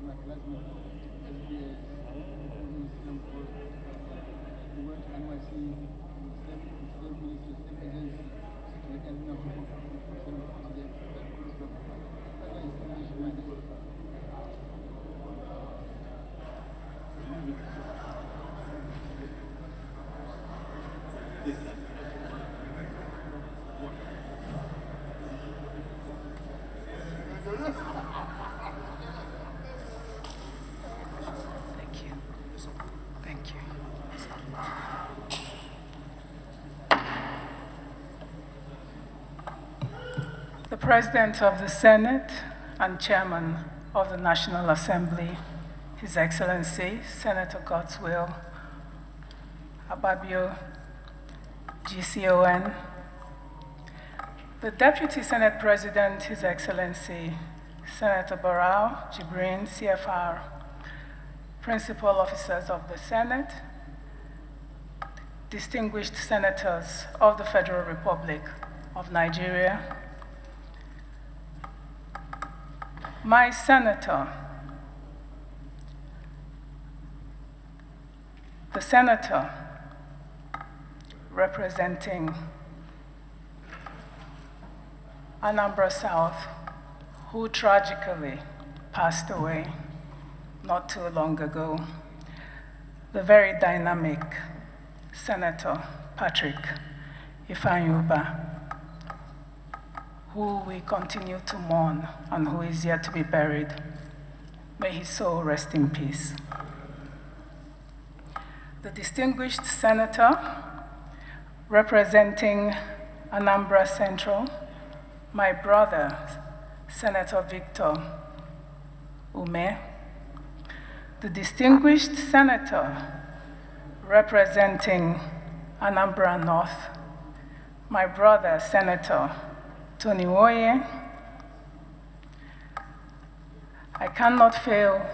my classmate from SBS, Muslim Post. We went to NYC, same ministry, same agency, to look at people from today. That's why it's English minded. Thank you. Thank you. The President of the Senate and Chairman of the National Assembly, His Excellency, Senator Godswill Ababio, GCON, the Deputy Senate President, His Excellency, Senator Barrow Jibrin, CFR, Principal Officers of the Senate, distinguished senators of the Federal Republic of Nigeria, my senator, the senator representing Anambra South, who tragically passed away not too long ago, the very dynamic Senator Patrick Ifeanyuba, who we continue to mourn and who is yet to be buried. May his soul rest in peace. The distinguished senator representing Anambra Central, my brother, Senator Victor Ume, the distinguished senator representing Anambra North, my brother, Senator Tony Woye. I cannot fail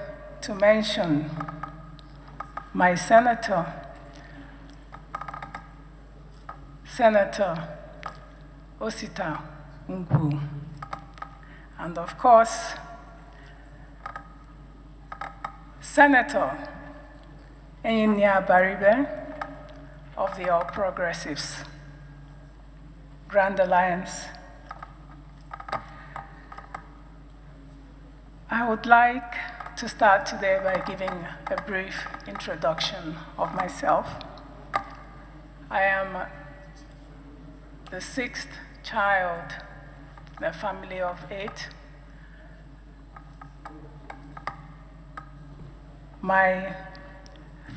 to mention my senator, Senator Osita Ngwu, and of course, Senator Enyinia Baribe of the All Progressives, Grand Alliance. I would like to start today by giving a brief introduction of myself. I am the sixth child in a family of 8. My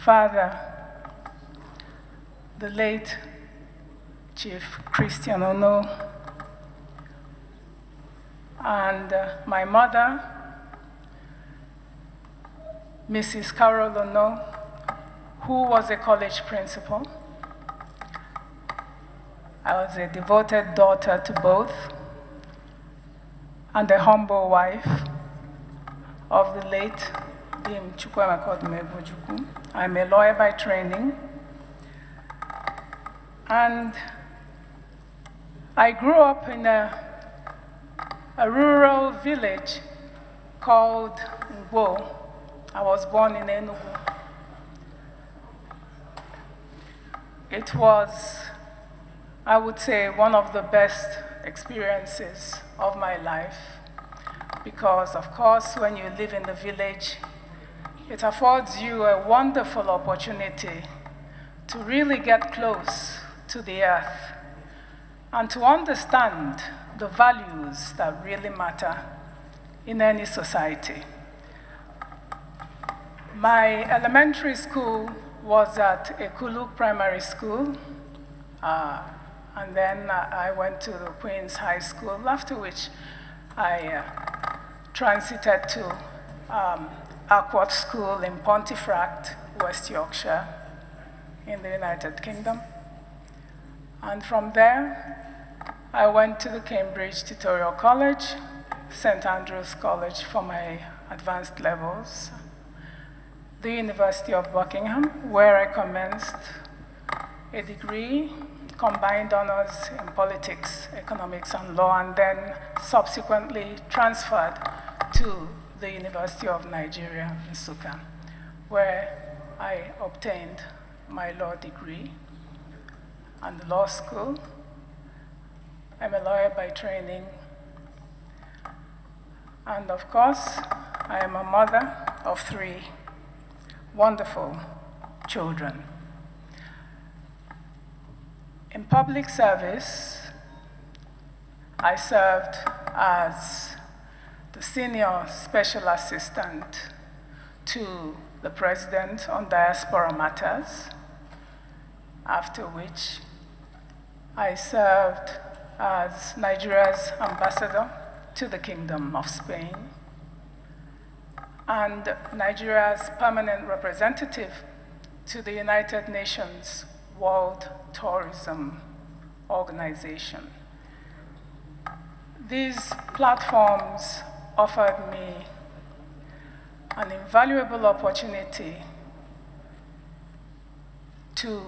father, the late Chief Christian Ono, and my mother, Mrs. Carol Ono, who was a college principal. I was a devoted daughter to both and a humble wife of the late Dim Ojukwu. I'm a lawyer by training, and I grew up in a rural village called Ngwo. I was born in Enugu. It was, I would say, one of the best experiences of my life because, of course, when you live in the village, it affords you a wonderful opportunity to really get close to the earth and to understand the values that really matter in any society. My elementary school was at Ekulu Primary School, and then I went to the Queen's High School, after which I transited to Acworth School in Pontefract, West Yorkshire, in the United Kingdom. And from there, I went to the Cambridge Tutorial College, St. Andrew's College for my advanced levels, the University of Buckingham, where I commenced a degree, combined honors in politics, economics, and law, and then subsequently transferred to the University of Nigeria, Nsukka, where I obtained my law degree and law school. I'm a lawyer by training. And of course, I am a mother of 3 wonderful children. In public service, I served as the Senior Special Assistant to the President on Diaspora Matters, after which I served as Nigeria's ambassador to the Kingdom of Spain and Nigeria's permanent representative to the United Nations World Tourism Organization. These platforms offered me an invaluable opportunity to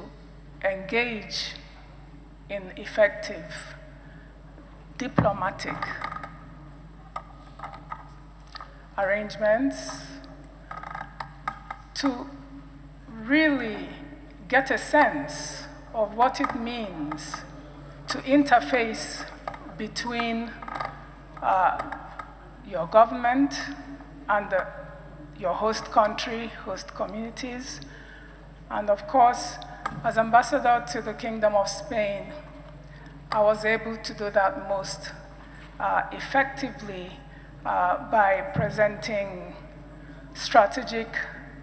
engage in effective diplomatic arrangements to really get a sense of what it means to interface between your government and your host country, host communities. And of course, as ambassador to the Kingdom of Spain, I was able to do that most effectively by presenting strategic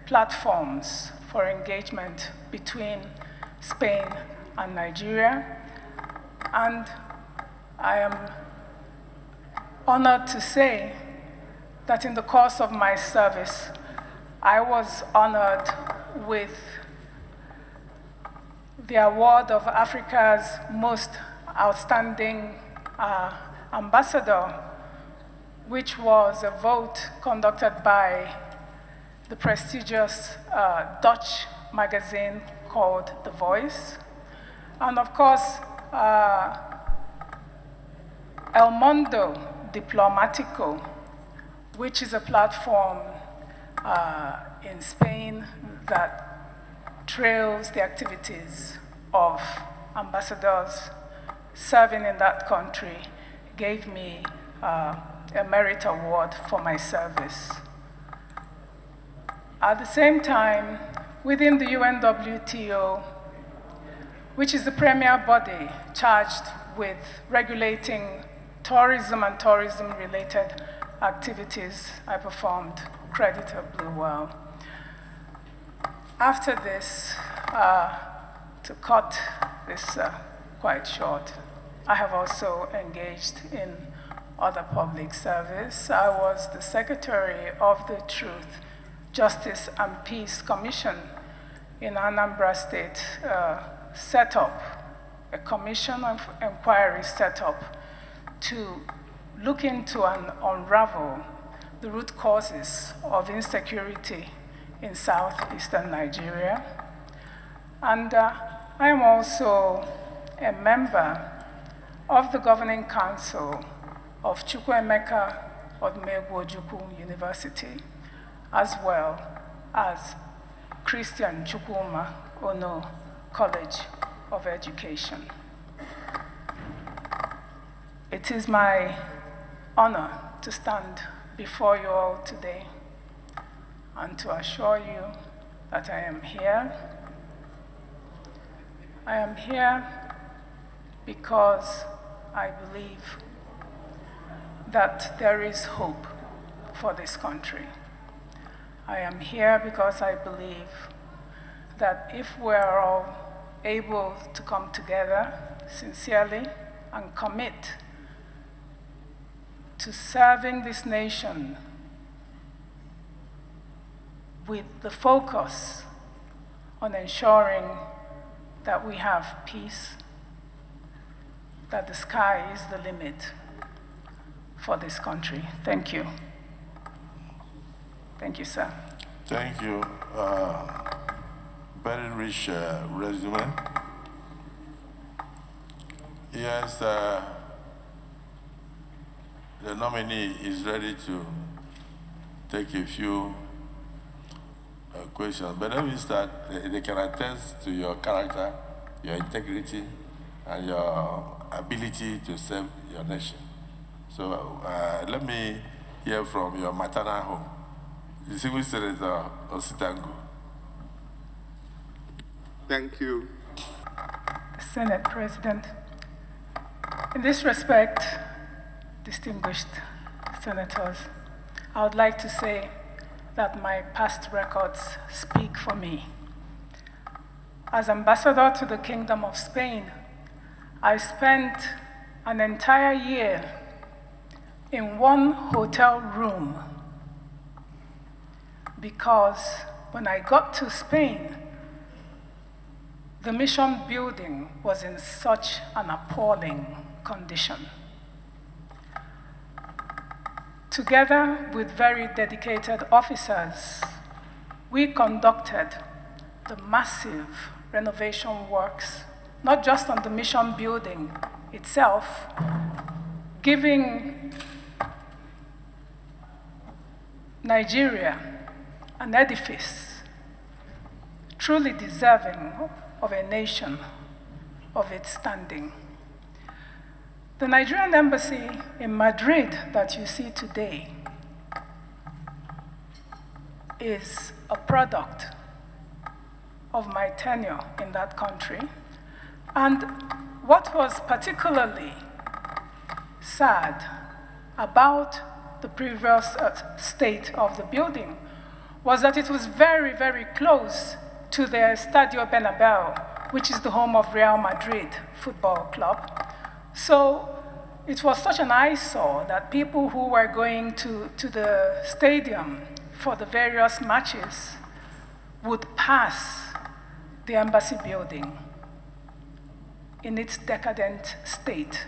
platforms for engagement between Spain and Nigeria. And I am honored to say that in the course of my service, I was honored with the award of Africa's most outstanding ambassador, which was a vote conducted by the prestigious Dutch magazine called The Voice. And of course, El Mundo Diplomatico, which is a platform in Spain that trails the activities of ambassadors serving in that country, gave me a merit award for my service. At the same time, within the UNWTO, which is the premier body charged with regulating tourism and tourism-related activities, I performed creditably well. After this, to cut this quite short, I have also engaged in other public service. I was the secretary of the Truth, Justice and Peace Commission in Anambra State, set up a commission of inquiry set up to look into and unravel the root causes of insecurity in southeastern Nigeria. And I am also a member of the governing council of Chukwuemeka Odumegwu Ojukwu University, as well as Christian Chukwuma Ono College of Education. It is my honor to stand before you all today and to assure you that I am here. I am here because I believe that there is hope for this country. I am here because I believe that if we are all able to come together sincerely and commit to serving this nation with the focus on ensuring that we have peace, that the sky is the limit for this country. Thank you. Thank you, sir. Thank you. Very rich resume. Yes, the nominee is ready to take a few questions. But let me start. They can attest to your character, your integrity, and your ability to serve your nation. So let me hear from your maternal home, the Civil Senator Ositangu. Thank you. Senate President, in this respect, distinguished senators, I would like to say that my past records speak for me. As ambassador to the Kingdom of Spain, I spent an entire year in one hotel room because when I got to Spain, the mission building was in such an appalling condition. Together with very dedicated officers, we conducted the massive renovation works, not just on the mission building itself, giving Nigeria an edifice truly deserving of a nation of its standing. The Nigerian embassy in Madrid that you see today is a product of my tenure in that country. And what was particularly sad about the previous state of the building was that it was very, very close to the Estadio Bernabeu, which is the home of Real Madrid Football Club. So it was such an eyesore that people who were going to the stadium for the various matches would pass the embassy building in its decadent state.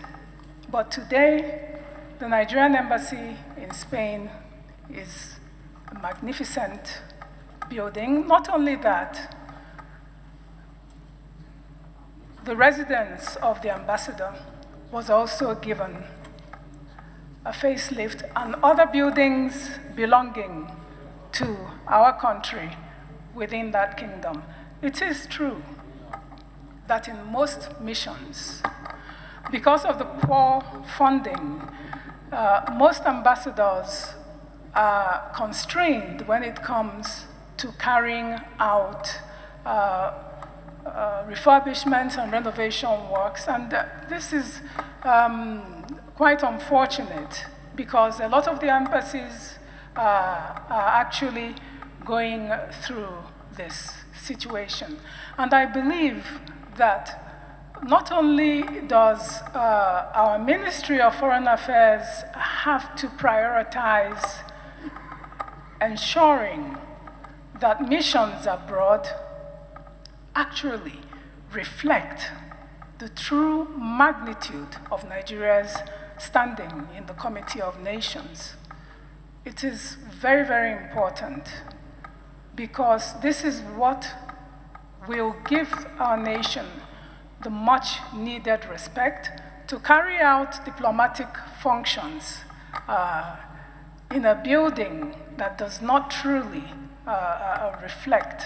But today, the Nigerian embassy in Spain is a magnificent building. Not only that, the residence of the ambassador was also given a facelift, and other buildings belonging to our country within that kingdom. It is true that in most missions, because of the poor funding, most ambassadors are constrained when it comes to carrying out refurbishment and renovation works. And this is quite unfortunate because a lot of the embassies are actually going through this situation. And I believe that not only does our Ministry of Foreign Affairs have to prioritize ensuring that missions abroad actually reflect the true magnitude of Nigeria's standing in the Committee of Nations. It is very, very important because this is what will give our nation the much needed respect to carry out diplomatic functions in a building that does not truly reflect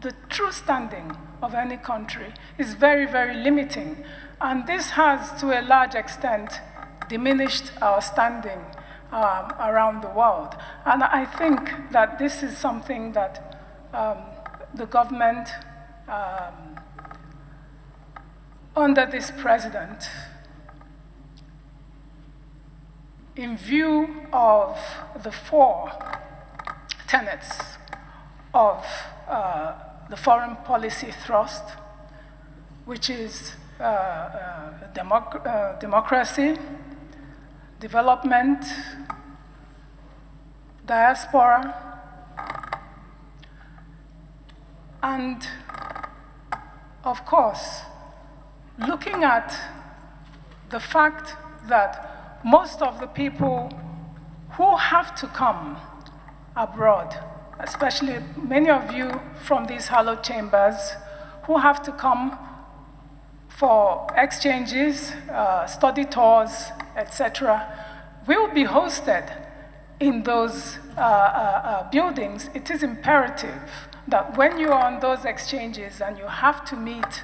the true standing of any country is very, very limiting. And this has, to a large extent, diminished our standing around the world. And I think that this is something that the government, under this president, in view of the 4 tenets of the foreign policy thrust, which is democracy, development, diaspora, and of course, looking at the fact that most of the people who have to come abroad, especially many of you from these hallowed chambers who have to come for exchanges, study tours, etc., will be hosted in those buildings, it is imperative that when you are on those exchanges and you have to meet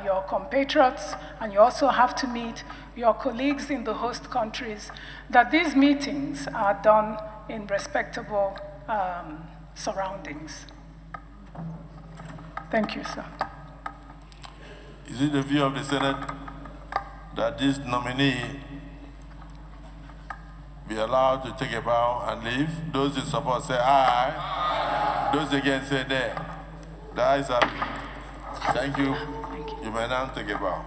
your compatriots and you also have to meet your colleagues in the host countries, that these meetings are done in respectable surroundings. Thank you, sir. Is it the view of the Senate that this nominee be allowed to take a bow and leave? Those in support say aye. Aye. Those against say nay. The ayes have it. Thank you. You may now take a bow.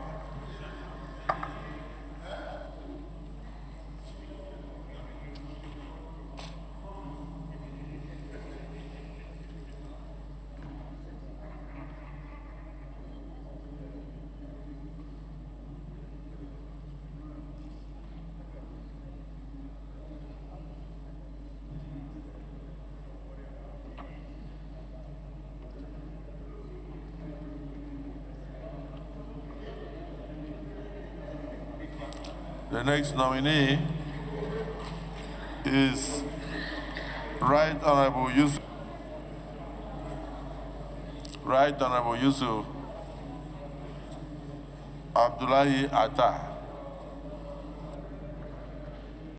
The next nominee is Right Honorable Yusuf Abdullahi Atta.